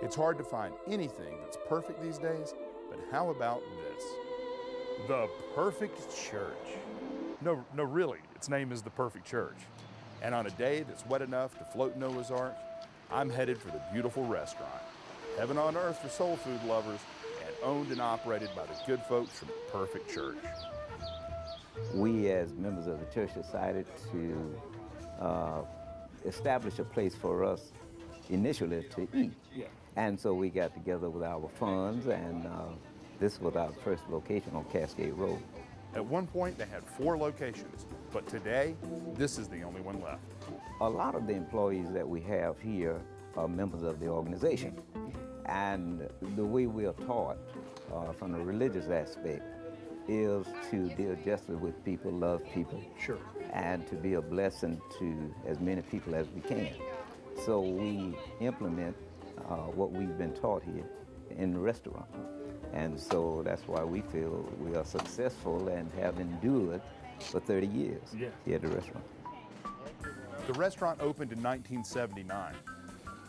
It's hard to find anything that's perfect these days, but how about this? The Perfect Church. No, really, its name is The Perfect Church. And on a day that's wet enough to float Noah's Ark, I'm headed for the Beautiful restaurant. Heaven on earth for soul food lovers, and owned and operated by the good folks from The Perfect Church. We as members of the church decided to establish a place for us initially to eat. Yeah. And so we got together with our funds, and this was our first location on Cascade Road. At one point, they had 4 locations, but today, this is the only one left. A lot of the employees that we have here are members of the organization. And the way we are taught from the religious aspect is to deal justly with people, love people, Sure. and to be a blessing to as many people as we can. So we implement what we've been taught here in the restaurant. And so that's why we feel we are successful and have endured for 30 years here at the restaurant. The restaurant opened in 1979.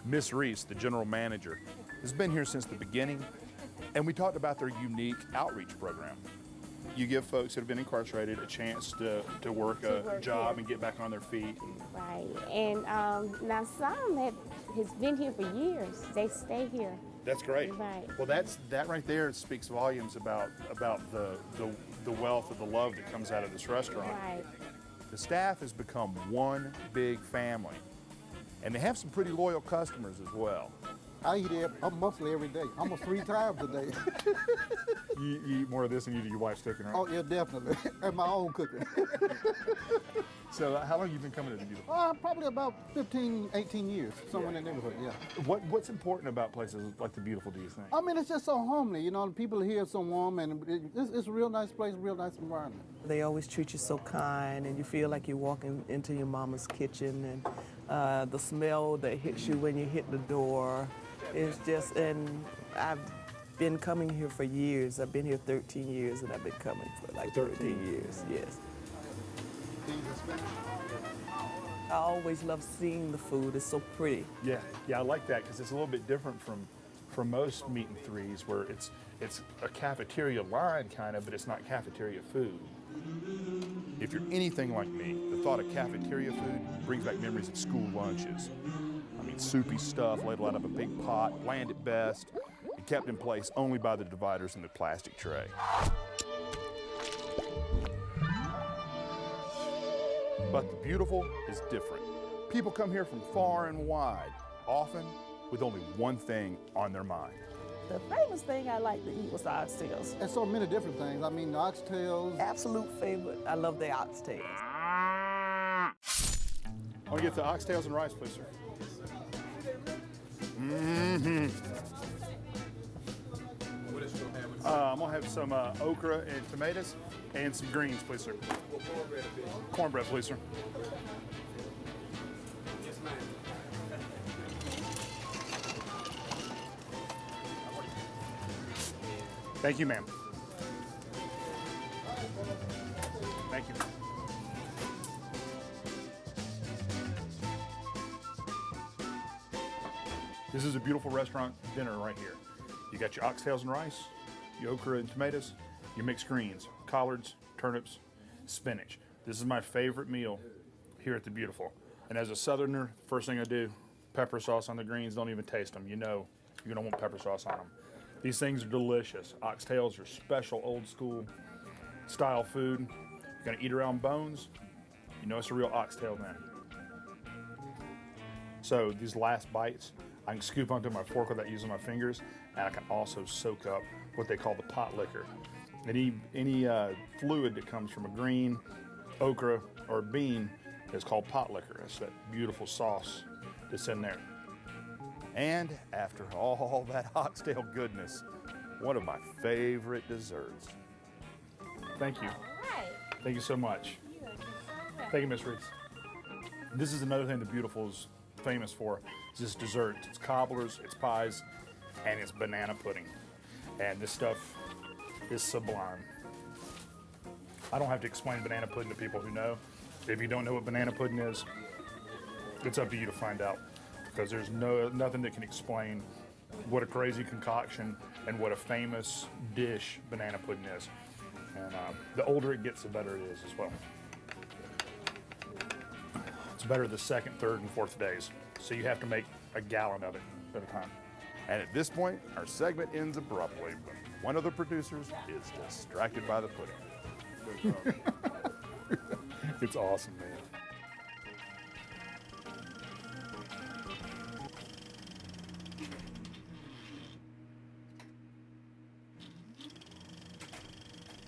Miss Reese, the general manager, has been here since the beginning, and we talked about their unique outreach program. You give folks that have been incarcerated a chance to work a job and get back on their feet. Right, and now some has been here for years. They stay here. That's great. Right. Well, that right there speaks volumes about the wealth of the love that comes out of this restaurant. Right. The staff has become one big family, and they have some pretty loyal customers as well. I eat it mostly every day, almost 3 times a day. You eat more of this than you do your wife's cooking, right? Oh yeah, definitely, and my own cooking. So how long have you been coming to the Beautiful? Probably about 15, 18 years, somewhere in the neighborhood, yeah. What's important about places like the Beautiful, do you think? I mean, it's just so homely, you know, the people here are so warm, and it's a real nice place, real nice environment. They always treat you so kind, and you feel like you're walking into your mama's kitchen, and the smell that hits you when you hit the door is just, and I've been coming here for years. I've been here 13 years, and I've been coming for like 13 years, yes. I always love seeing the food. It's so pretty. Yeah, I like that because it's a little bit different from most meat and threes, where it's a cafeteria line kind of, but it's not cafeteria food. If you're anything like me, the thought of cafeteria food brings back memories of school lunches. I mean, soupy stuff ladled out of a big pot, bland at best, and kept in place only by the dividers in the plastic tray. But the Beautiful is different. People come here from far and wide, often with only one thing on their mind. The famous thing I like to eat was the oxtails. And so many different things. I mean, the oxtails. Absolute favorite. I love the oxtails. I want to get the oxtails and rice, please, sir. I'm going to have some okra and tomatoes and some greens, please, sir. Cornbread, please, sir. Yes, ma'am. Thank you, ma'am. Thank you. This is a Beautiful restaurant dinner right here. You got your oxtails and rice, your okra and tomatoes, your mixed greens, collards, turnips, spinach. This is my favorite meal here at the Beautiful. And as a Southerner, first thing I do, pepper sauce on the greens. Don't even taste them. You know you're gonna want pepper sauce on them. These things are delicious. Oxtails are special, old school style food. You're gonna eat around bones, you know it's a real oxtail then. So these last bites, I can scoop onto my fork without using my fingers, and I can also soak up what they call the pot liquor. Any fluid that comes from a green, okra, or bean is called pot liquor. It's that beautiful sauce that's in there. And after all that oxtail goodness, one of my favorite desserts. Thank you. All right. Thank you so much. Thank you, Miss Reese. This is another thing the Beautiful is famous for, is this dessert. It's cobblers, it's pies, and it's banana pudding. And this stuff is sublime. I don't have to explain banana pudding to people who know. If you don't know what banana pudding is, it's up to you to find out, because there's nothing that can explain what a crazy concoction and what a famous dish banana pudding is. And the older it gets, the better it is as well. It's better the second, third, and fourth days. So you have to make a gallon of it at a time. And at this point, our segment ends abruptly, but one of the producers is distracted by the pudding. It's awesome, man.